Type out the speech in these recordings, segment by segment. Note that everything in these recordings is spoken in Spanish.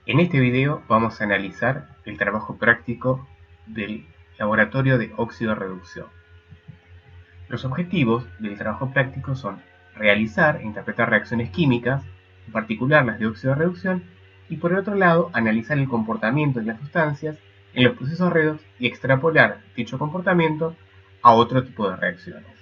En este video vamos a analizar el trabajo práctico del laboratorio de óxido-reducción. Los objetivos del trabajo práctico son realizar e interpretar reacciones químicas, en particular las de óxido-reducción, y por el otro lado analizar el comportamiento de las sustancias en los procesos redox y extrapolar dicho comportamiento a otro tipo de reacciones.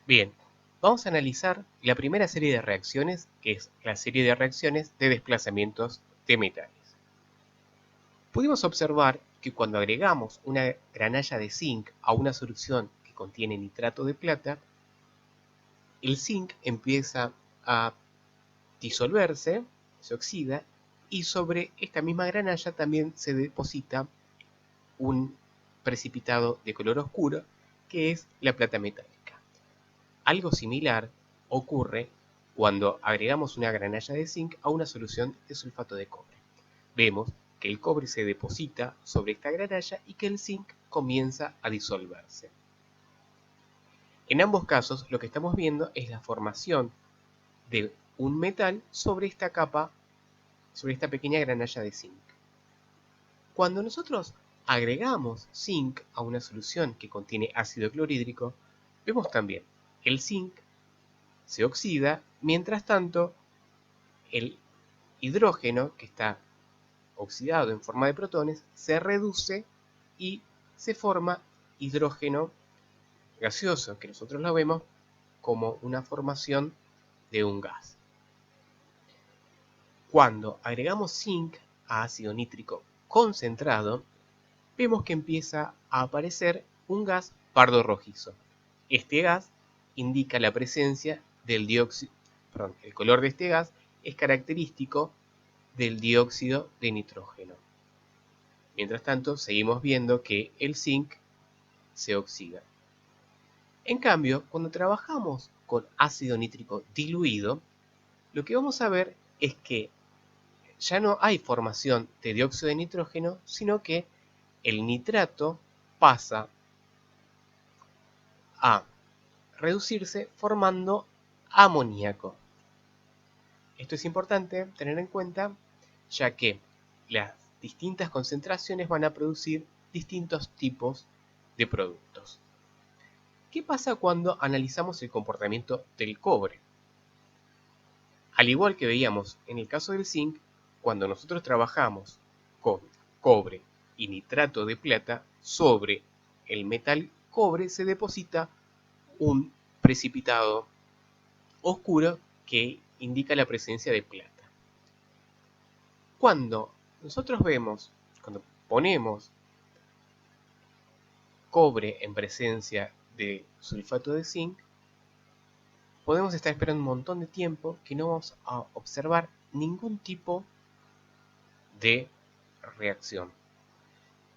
Bien, vamos a analizar la primera serie de reacciones, que es la serie de reacciones de desplazamientos de metales. Pudimos observar que cuando agregamos una granalla de zinc a una solución que contiene nitrato de plata, el zinc empieza a disolverse, se oxida, y sobre esta misma granalla también se deposita un precipitado de color oscuro, que es la plata metálica. Algo similar ocurre cuando agregamos una granalla de zinc a una solución de sulfato de cobre. Vemos que el cobre se deposita sobre esta granalla y que el zinc comienza a disolverse. En ambos casos, lo que estamos viendo es la formación de un metal sobre esta capa, sobre esta pequeña granalla de zinc. Cuando nosotros agregamos zinc a una solución que contiene ácido clorhídrico, vemos también que el zinc se oxida, mientras tanto el hidrógeno que está oxidado en forma de protones se reduce y se forma hidrógeno gaseoso, que nosotros lo vemos como una formación de un gas. Cuando agregamos zinc a ácido nítrico concentrado, vemos que empieza a aparecer un gas pardo rojizo. Este gas indica la presencia del dióxido, el color de este gas es característico del dióxido de nitrógeno. Mientras tanto, seguimos viendo que el zinc se oxida. En cambio, cuando trabajamos con ácido nítrico diluido, lo que vamos a ver es que ya no hay formación de dióxido de nitrógeno, sino que el nitrato pasa a reducirse formando amoníaco. Esto es importante tener en cuenta, ya que las distintas concentraciones van a producir distintos tipos de productos. ¿Qué pasa cuando analizamos el comportamiento del cobre? Al igual que veíamos en el caso del zinc, cuando nosotros trabajamos con cobre y nitrato de plata, sobre el metal cobre se deposita un precipitado oscuro que indica la presencia de plata. Cuando nosotros cuando ponemos cobre en presencia de sulfato de zinc, podemos estar esperando un montón de tiempo que no vamos a observar ningún tipo de reacción.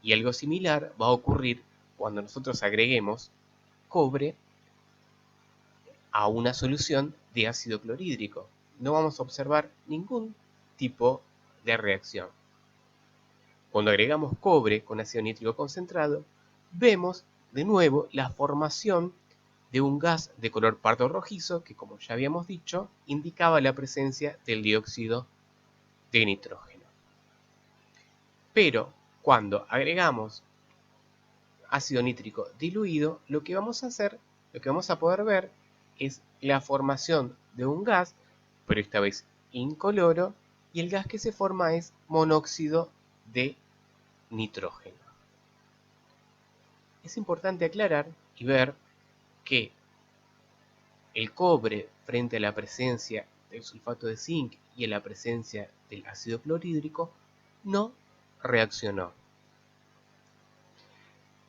Y algo similar va a ocurrir cuando nosotros agreguemos cobre a una solución de ácido clorhídrico. No vamos a observar ningún tipo de reacción. Cuando agregamos cobre con ácido nítrico concentrado, vemos de nuevo la formación de un gas de color pardo rojizo que, como ya habíamos dicho, indicaba la presencia del dióxido de nitrógeno. Pero cuando agregamos ácido nítrico diluido, lo que vamos a poder ver es la formación de un gas, pero esta vez incoloro, y el gas que se forma es monóxido de nitrógeno. Es importante aclarar y ver que el cobre, frente a la presencia del sulfato de zinc y a la presencia del ácido clorhídrico, no reaccionó.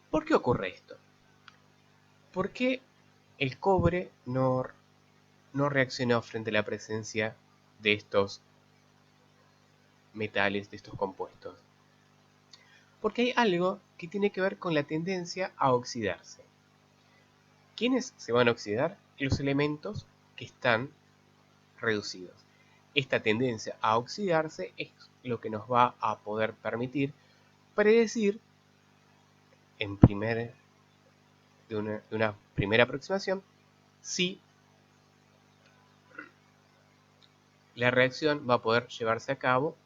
¿Por qué ocurre esto? ¿Por qué el cobre no reaccionó frente a la presencia de estos metales, de estos compuestos? Porque hay algo que tiene que ver con la tendencia a oxidarse. ¿Quiénes se van a oxidar? Los elementos que están reducidos. Esta tendencia a oxidarse es lo que nos va a poder permitir predecir de una primera aproximación si la reacción va a poder llevarse a cabo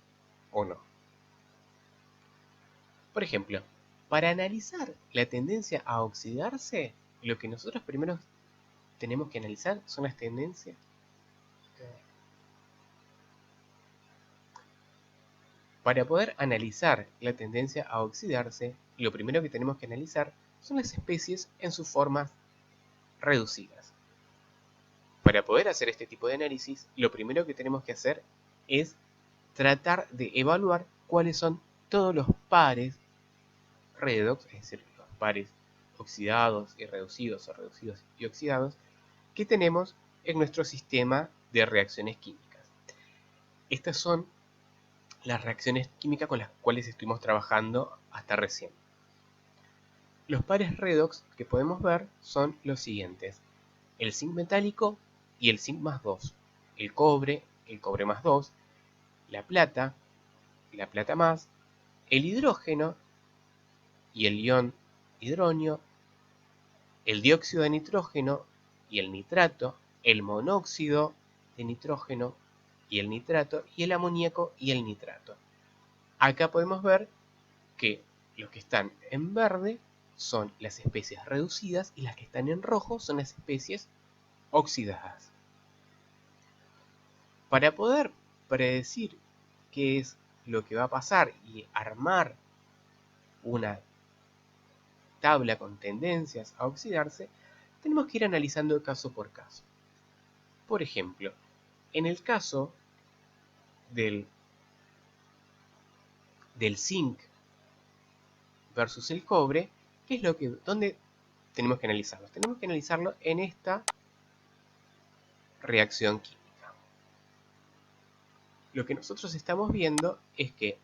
o no. Por ejemplo, para analizar la tendencia a oxidarse, lo que nosotros primero tenemos que analizar son las tendencias. Para poder analizar la tendencia a oxidarse, lo primero que tenemos que analizar son las especies en sus formas reducidas. Para poder hacer este tipo de análisis, lo primero que tenemos que hacer es tratar de evaluar cuáles son todos los pares redox, es decir, los pares oxidados y reducidos o reducidos y oxidados que tenemos en nuestro sistema de reacciones químicas. Estas son las reacciones químicas con las cuales estuvimos trabajando hasta recién. Los pares redox que podemos ver son los siguientes: el zinc metálico y el zinc más 2, el cobre más 2, la plata más, el hidrógeno y el ion hidronio, el dióxido de nitrógeno y el nitrato, el monóxido de nitrógeno y el nitrato, y el amoníaco y el nitrato. Acá podemos ver que los que están en verde son las especies reducidas y las que están en rojo son las especies oxidadas. Para poder predecir qué es lo que va a pasar y armar una tabla con tendencias a oxidarse, tenemos que ir analizando caso por caso. Por ejemplo, en el caso del zinc versus el cobre, ¿dónde tenemos que analizarlo? Tenemos que analizarlo en esta reacción química. Lo que nosotros estamos viendo es que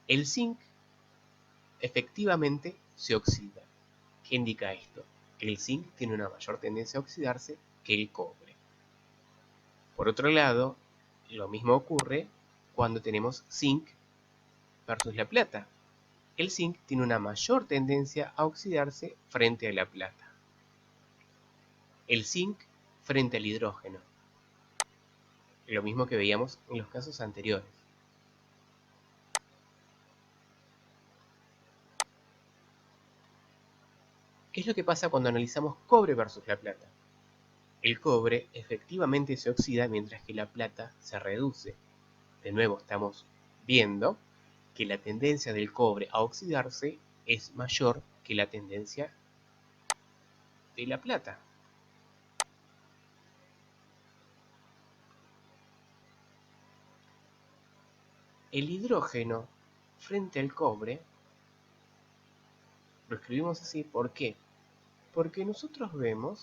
el zinc efectivamente se oxida. ¿Qué indica esto? Que el zinc tiene una mayor tendencia a oxidarse que el cobre. Por otro lado, lo mismo ocurre cuando tenemos zinc versus la plata. El zinc tiene una mayor tendencia a oxidarse frente a la plata. El zinc frente al hidrógeno. Lo mismo que veíamos en los casos anteriores. ¿Qué es lo que pasa cuando analizamos cobre versus la plata? El cobre efectivamente se oxida mientras que la plata se reduce. De nuevo estamos viendo que la tendencia del cobre a oxidarse es mayor que la tendencia de la plata. El hidrógeno frente al cobre lo escribimos así, ¿por qué? Porque nosotros vemos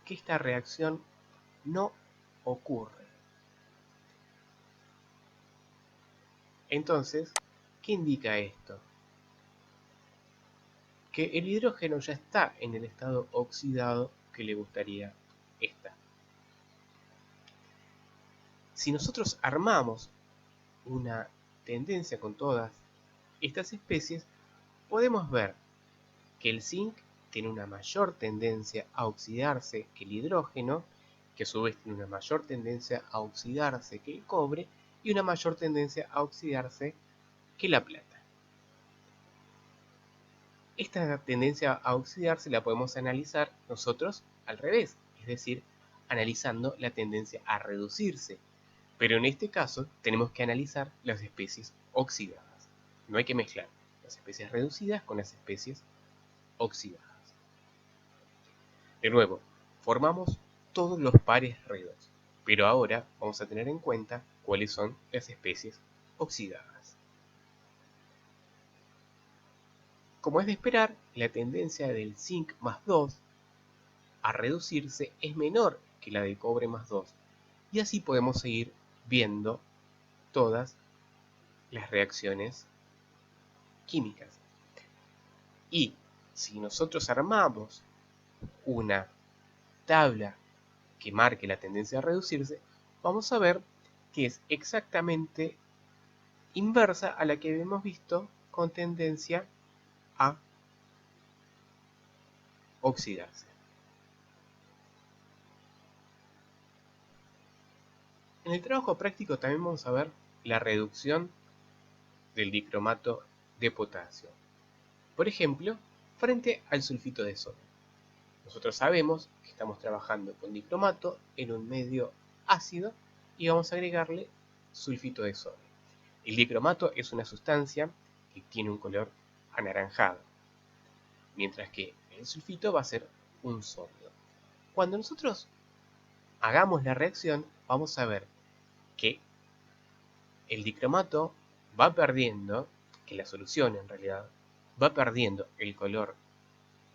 que esta reacción no ocurre. Entonces, ¿qué indica esto? Que el hidrógeno ya está en el estado oxidado que le gustaría estar. Si nosotros armamos una tendencia con todas estas especies, podemos ver que el zinc tiene una mayor tendencia a oxidarse que el hidrógeno, que a su vez tiene una mayor tendencia a oxidarse que el cobre y una mayor tendencia a oxidarse que la plata. Esta tendencia a oxidarse la podemos analizar nosotros al revés, es decir, analizando la tendencia a reducirse. Pero en este caso tenemos que analizar las especies oxidadas. No hay que mezclar las especies reducidas con las especies oxidadas. De nuevo, formamos todos los pares redox, pero ahora vamos a tener en cuenta cuáles son las especies oxidadas. Como es de esperar, la tendencia del zinc más 2 a reducirse es menor que la del cobre más 2, y así podemos seguir viendo todas las reacciones químicas. Y si nosotros armamos una tabla que marque la tendencia a reducirse, vamos a ver que es exactamente inversa a la que hemos visto con tendencia a oxidarse. En el trabajo práctico también vamos a ver la reducción del dicromato de potasio. Por ejemplo, frente al sulfito de sodio. Nosotros sabemos que estamos trabajando con dicromato en un medio ácido y vamos a agregarle sulfito de sodio. El dicromato es una sustancia que tiene un color anaranjado. mientras que el sulfito va a ser un sólido. Cuando nosotros hagamos la reacción, vamos a ver que el dicromato va perdiendo, que la solución en realidad va perdiendo el color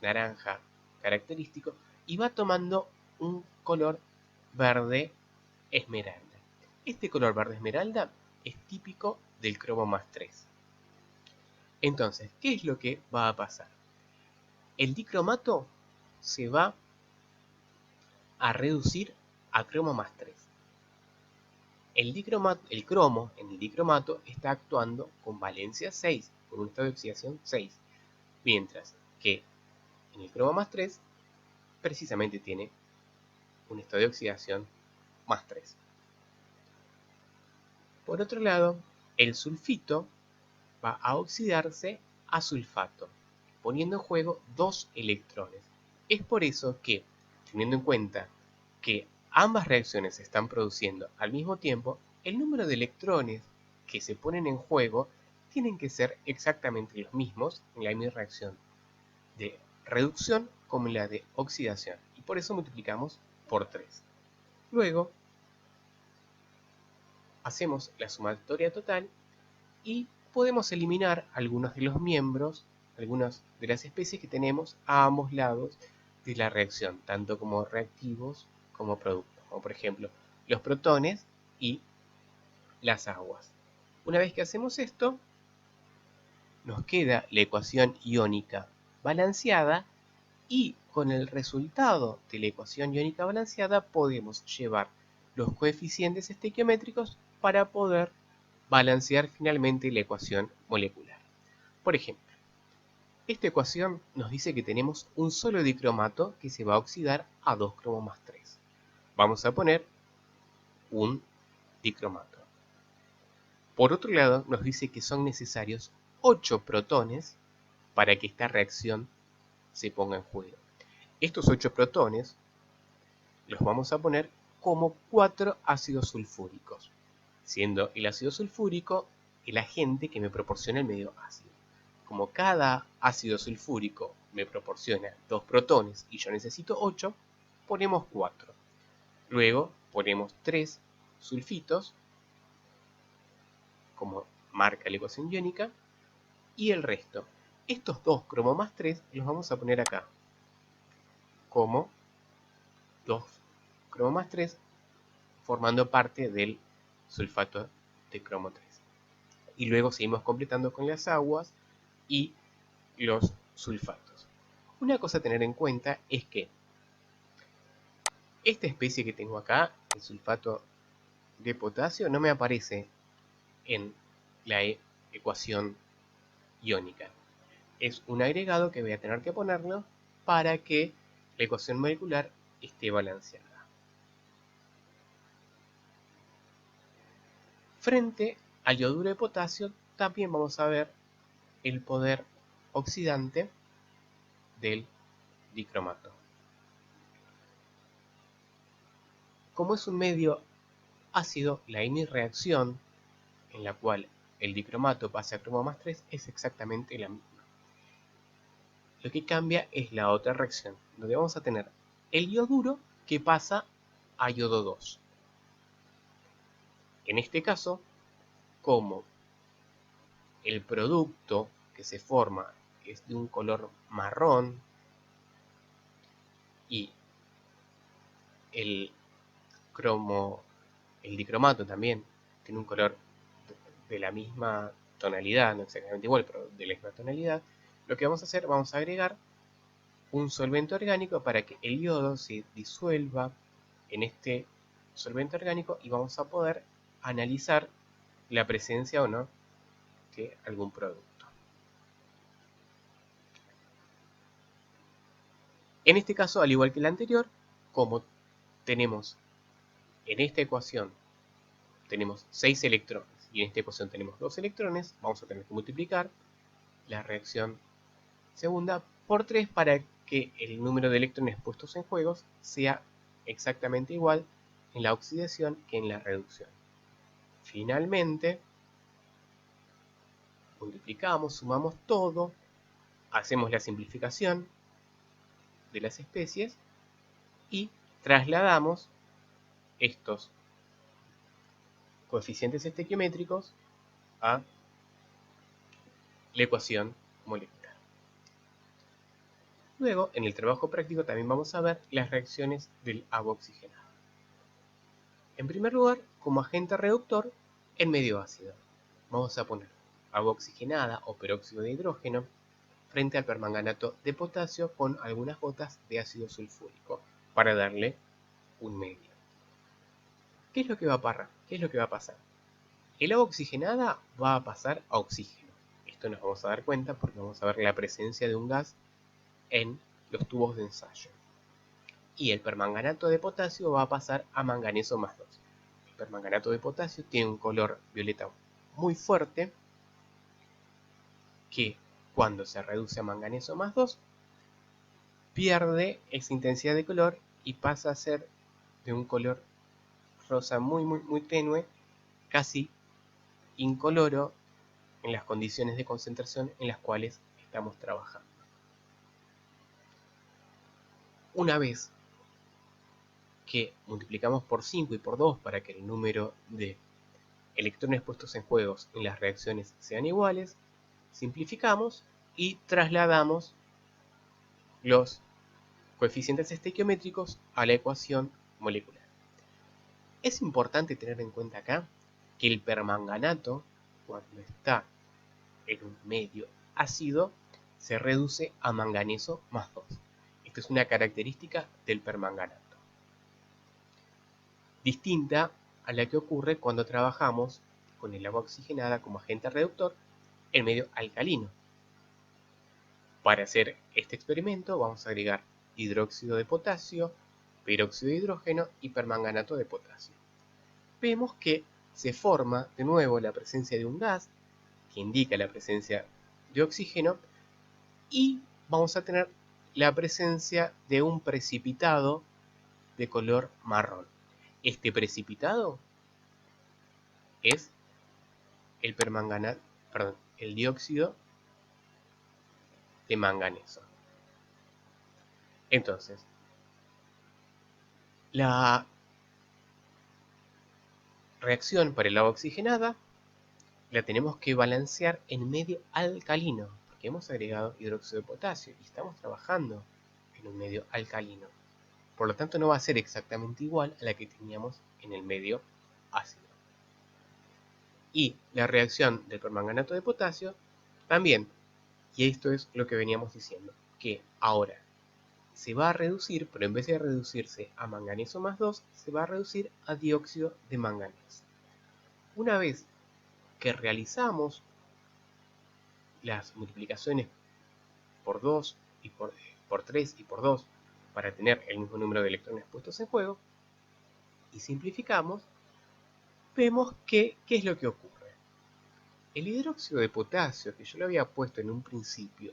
naranja característico y va tomando un color verde esmeralda. Este color verde esmeralda es típico del cromo más 3. Entonces, ¿qué es lo que va a pasar? El dicromato se va a reducir a cromo más 3. El cromo en el dicromato está actuando con valencia 6, con un estado de oxidación 6, mientras que en el cromo más 3 precisamente tiene un estado de oxidación más 3. Por otro lado, el sulfito va a oxidarse a sulfato, poniendo en juego 2 electrones. Es por eso que, teniendo en cuenta que ambas reacciones se están produciendo al mismo tiempo, el número de electrones que se ponen en juego tienen que ser exactamente los mismos en la misma reacción de reducción como en la de oxidación, y por eso multiplicamos por 3. Luego, hacemos la sumatoria total y podemos eliminar algunos de los miembros, algunas de las especies que tenemos a ambos lados de la reacción, tanto como reactivos como productos, como por ejemplo los protones y las aguas. Una vez que hacemos esto, nos queda la ecuación iónica balanceada y con el resultado de la ecuación iónica balanceada podemos llevar los coeficientes estequiométricos para poder balancear finalmente la ecuación molecular. Por ejemplo, esta ecuación nos dice que tenemos un solo dicromato que se va a oxidar a 2 cromo más 3. Vamos a poner un dicromato. Por otro lado, nos dice que son necesarios 8 protones para que esta reacción se ponga en juego. Estos 8 protones los vamos a poner como 4 ácidos sulfúricos, siendo el ácido sulfúrico el agente que me proporciona el medio ácido. Como cada ácido sulfúrico me proporciona 2 protones y yo necesito 8, ponemos 4. Luego ponemos 3 sulfitos, como marca la ecuación iónica, y el resto. Estos 2 cromo más 3 los vamos a poner acá, como 2 cromo más 3, formando parte del sulfato de cromo 3. Y luego seguimos completando con las aguas y los sulfatos. Una cosa a tener en cuenta es que esta especie que tengo acá, el sulfato de potasio, no me aparece en la ecuación iónica. Es un agregado que voy a tener que ponerlo para que la ecuación molecular esté balanceada. Frente al yoduro de potasio también vamos a ver el poder oxidante del dicromato. Como es un medio ácido, la reacción en la cual el dicromato pasa a cromo más 3 es exactamente la misma. Lo que cambia es la otra reacción, donde vamos a tener el yoduro que pasa a yodo 2. En este caso, como el producto que se forma es de un color marrón y el dicromato también tiene un color de la misma tonalidad, no exactamente igual, pero de la misma tonalidad, lo que vamos a hacer, vamos a agregar un solvente orgánico para que el yodo se disuelva en este solvente orgánico y vamos a poder analizar la presencia o no de algún producto. En este caso, al igual que el anterior, como tenemos en esta ecuación tenemos 6 electrones y en esta ecuación tenemos 2 electrones, vamos a tener que multiplicar la reacción segunda por 3 para que el número de electrones puestos en juego sea exactamente igual en la oxidación que en la reducción. Finalmente, multiplicamos, sumamos todo hacemos la simplificación de las especies y trasladamos estos coeficientes estequiométricos a la ecuación molecular. Luego, en el trabajo práctico también vamos a ver las reacciones del agua oxigenada. En primer lugar, como agente reductor, en medio ácido. Vamos a poner agua oxigenada o peróxido de hidrógeno frente al permanganato de potasio con algunas gotas de ácido sulfúrico para darle un medio. ¿Qué es lo que va a pasar? El agua oxigenada va a pasar a oxígeno. Esto nos vamos a dar cuenta porque vamos a ver la presencia de un gas en los tubos de ensayo. Y el permanganato de potasio va a pasar a manganeso más 2. El permanganato de potasio tiene un color violeta muy fuerte que cuando se reduce a manganeso más 2 pierde esa intensidad de color y pasa a ser de un color rosa muy tenue, casi incoloro en las condiciones de concentración en las cuales estamos trabajando. Una vez que multiplicamos por 5 y por 2 para que el número de electrones puestos en juego en las reacciones sean iguales, simplificamos y trasladamos los coeficientes estequiométricos a la ecuación molecular. Es importante tener en cuenta acá que el permanganato, cuando está en un medio ácido, se reduce a manganeso más 2. Esta es una característica del permanganato, distinta a la que ocurre cuando trabajamos con el agua oxigenada como agente reductor en medio alcalino. Para hacer este experimento vamos a agregar hidróxido de potasio, peróxido de hidrógeno y permanganato de potasio. Vemos que se forma de nuevo la presencia de un gas que indica la presencia de oxígeno y vamos a tener la presencia de un precipitado de color marrón. Este precipitado es el el dióxido de manganeso. Entonces, la reacción para el agua oxigenada la tenemos que balancear en medio alcalino, porque hemos agregado hidróxido de potasio y estamos trabajando en un medio alcalino. Por lo tanto, no va a ser exactamente igual a la que teníamos en el medio ácido. Y la reacción del permanganato de potasio también. Y esto es lo que veníamos diciendo, que ahora se va a reducir, pero en vez de reducirse a manganeso más 2, se va a reducir a dióxido de manganeso. Una vez que realizamos las multiplicaciones por 2 y por 3 y por 2 para tener el mismo número de electrones puestos en juego y simplificamos, vemos que ¿qué es lo que ocurre? El hidróxido de potasio, que yo lo había puesto en un principio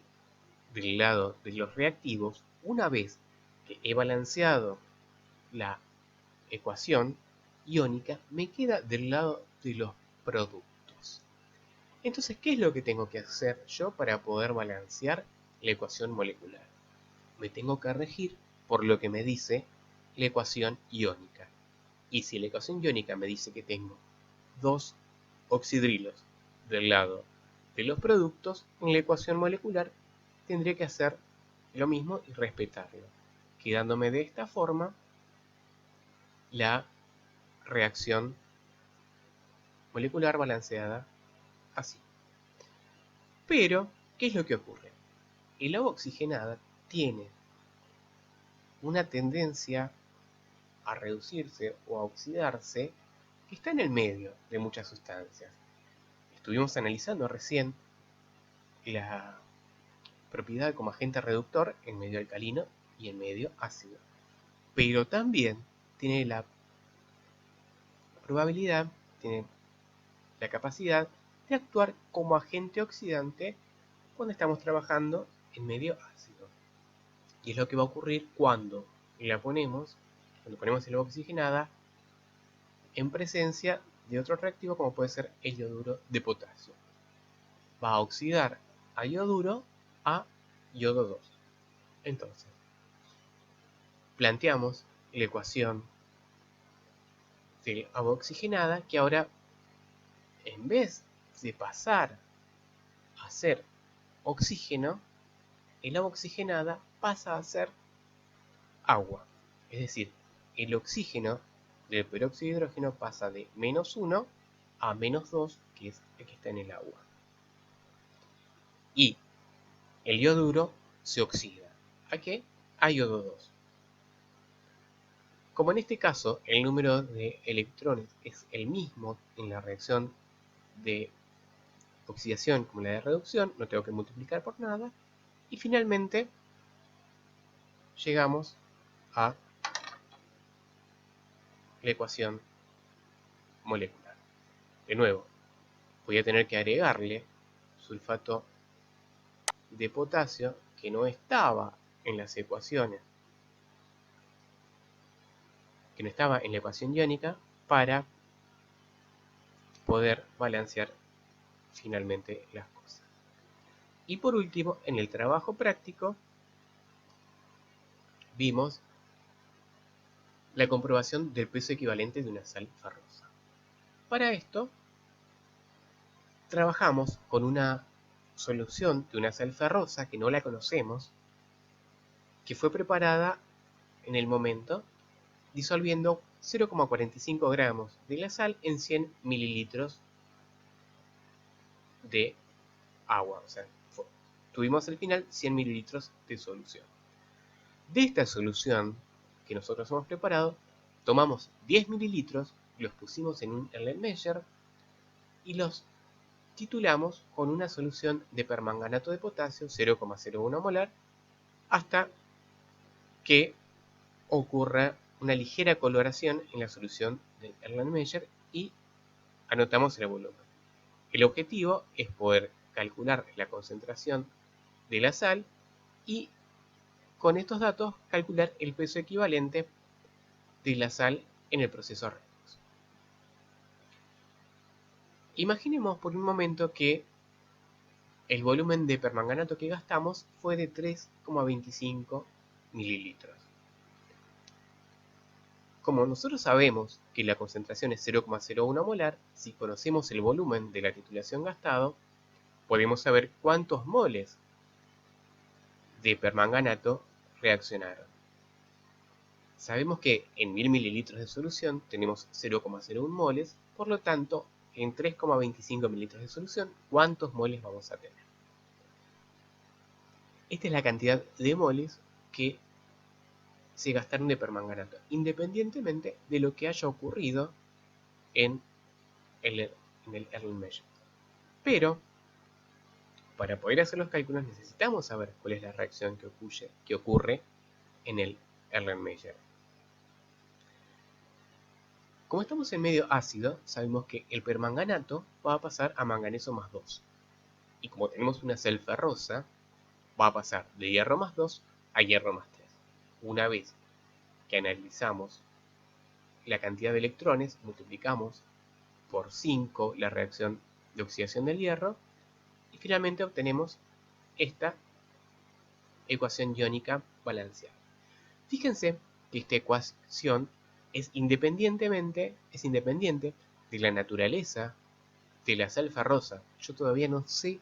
del lado de los reactivos, una vez que he balanceado la ecuación iónica, me queda del lado de los productos. Entonces, ¿qué es lo que tengo que hacer yo para poder balancear la ecuación molecular? Me tengo que regir por lo que me dice la ecuación iónica. Y si la ecuación iónica me dice que tengo 2 oxidrilos del lado de los productos, en la ecuación molecular tendré que hacer lo mismo y respetarlo, quedándome de esta forma la reacción molecular balanceada así. Pero, ¿qué es lo que ocurre? El agua oxigenada tiene una tendencia a reducirse o a oxidarse que está en el medio de muchas sustancias. Estuvimos analizando recién la propiedad como agente reductor en medio alcalino y en medio ácido. Pero también tiene la probabilidad, tiene la capacidad de actuar como agente oxidante cuando estamos trabajando en medio ácido. Y es lo que va a ocurrir cuando ponemos el agua oxigenada en presencia de otro reactivo como puede ser el yoduro de potasio. Va a oxidar a yoduro a yodo 2. Entonces, planteamos la ecuación del agua oxigenada que ahora, en vez de pasar a ser oxígeno, el agua oxigenada pasa a ser agua. Es decir, el oxígeno del peróxido de hidrógeno pasa de -1 a -2, que es el que está en el agua. Y el yoduro se oxida. ¿A qué? A yodo 2. Como en este caso el número de electrones es el mismo en la reacción de oxidación como la de reducción, no tengo que multiplicar por nada. Y finalmente llegamos a la ecuación molecular. De nuevo, voy a tener que agregarle sulfato de potasio que no estaba en las ecuaciones, que no estaba en la ecuación iónica, para poder balancear finalmente las cosas. Y por último, en el trabajo práctico vimos la comprobación del peso equivalente de una sal ferrosa. Para esto trabajamos con una solución de una sal ferrosa que no la conocemos, que fue preparada en el momento disolviendo 0,45 gramos de la sal en 100 mililitros de agua. O sea, tuvimos al final 100 mililitros de solución. De esta solución que nosotros hemos preparado, tomamos 10 mililitros, los pusimos en un Erlenmeyer y los titulamos con una solución de permanganato de potasio 0,01 molar hasta que ocurra una ligera coloración en la solución del Erlenmeyer y anotamos el volumen. El objetivo es poder calcular la concentración de la sal y con estos datos calcular el peso equivalente de la sal en el proceso redox. Imaginemos por un momento que el volumen de permanganato que gastamos fue de 3,25 mililitros. Como nosotros sabemos que la concentración es 0,01 molar, si conocemos el volumen de la titulación gastado, podemos saber cuántos moles de permanganato reaccionaron. Sabemos que en 1000 mililitros de solución tenemos 0,01 moles, por lo tanto, en 3,25 mililitros de solución, ¿cuántos moles vamos a tener? Esta es la cantidad de moles que se gastaron de permanganato, independientemente de lo que haya ocurrido en el Erlenmeyer. Pero, para poder hacer los cálculos necesitamos saber cuál es la reacción que ocurre en el Erlenmeyer. Como estamos en medio ácido, sabemos que el permanganato va a pasar a manganeso más 2. Y como tenemos una sal ferrosa, va a pasar de hierro más 2 a hierro más 3. Una vez que analizamos la cantidad de electrones, multiplicamos por 5 la reacción de oxidación del hierro y finalmente obtenemos esta ecuación iónica balanceada. Fíjense que esta ecuación es independiente de la naturaleza de la sal ferrosa. Yo todavía no sé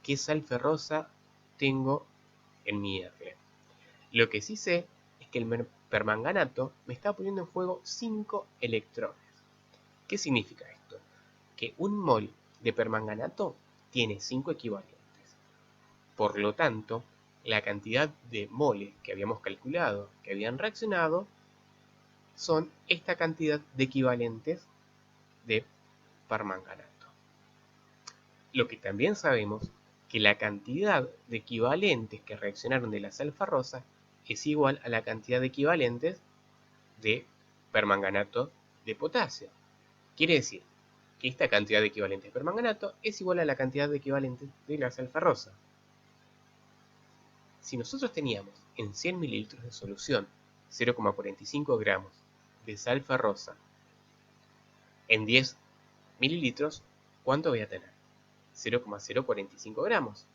qué sal ferrosa tengo en mi R. Lo que sí sé es que el permanganato me está poniendo en juego 5 electrones. ¿Qué significa esto? Que un mol de permanganato tiene 5 equivalentes. Por lo tanto, la cantidad de moles que habíamos calculado que habían reaccionado son esta cantidad de equivalentes de permanganato. Lo que también sabemos que la cantidad de equivalentes que reaccionaron de la sal ferrosa es igual a la cantidad de equivalentes de permanganato de potasio. Quiere decir que esta cantidad de equivalentes de permanganato es igual a la cantidad de equivalentes de la sal ferrosa. Si nosotros teníamos en 100 mililitros de solución 0,45 gramos de sal ferrosa en 10 mililitros, ¿cuánto voy a tener? 0,045 gramos.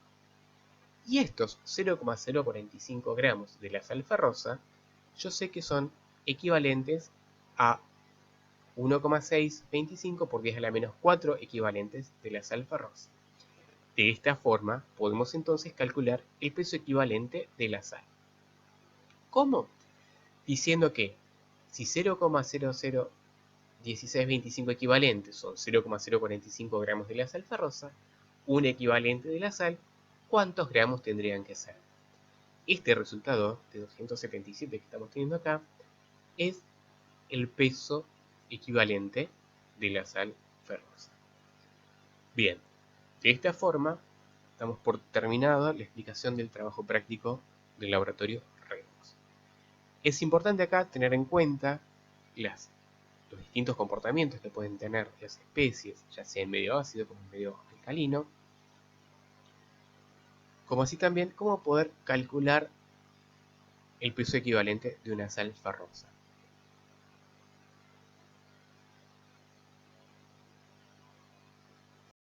Y estos 0,045 gramos de la sal ferrosa, yo sé que son equivalentes a 1,625 por 10 a la menos 4 equivalentes de la sal ferrosa. De esta forma, podemos entonces calcular el peso equivalente de la sal. ¿Cómo? Diciendo que si 0,001625 equivalentes son 0,045 gramos de la sal ferrosa, un equivalente de la sal, ¿cuántos gramos tendrían que ser? Este resultado de 277 que estamos teniendo acá es el peso equivalente de la sal ferrosa. Bien, de esta forma damos por terminada la explicación del trabajo práctico del laboratorio Redox. Es importante acá tener en cuenta los distintos comportamientos que pueden tener las especies, ya sea en medio ácido como en medio alcalino, como así también cómo poder calcular el peso equivalente de una sal ferrosa.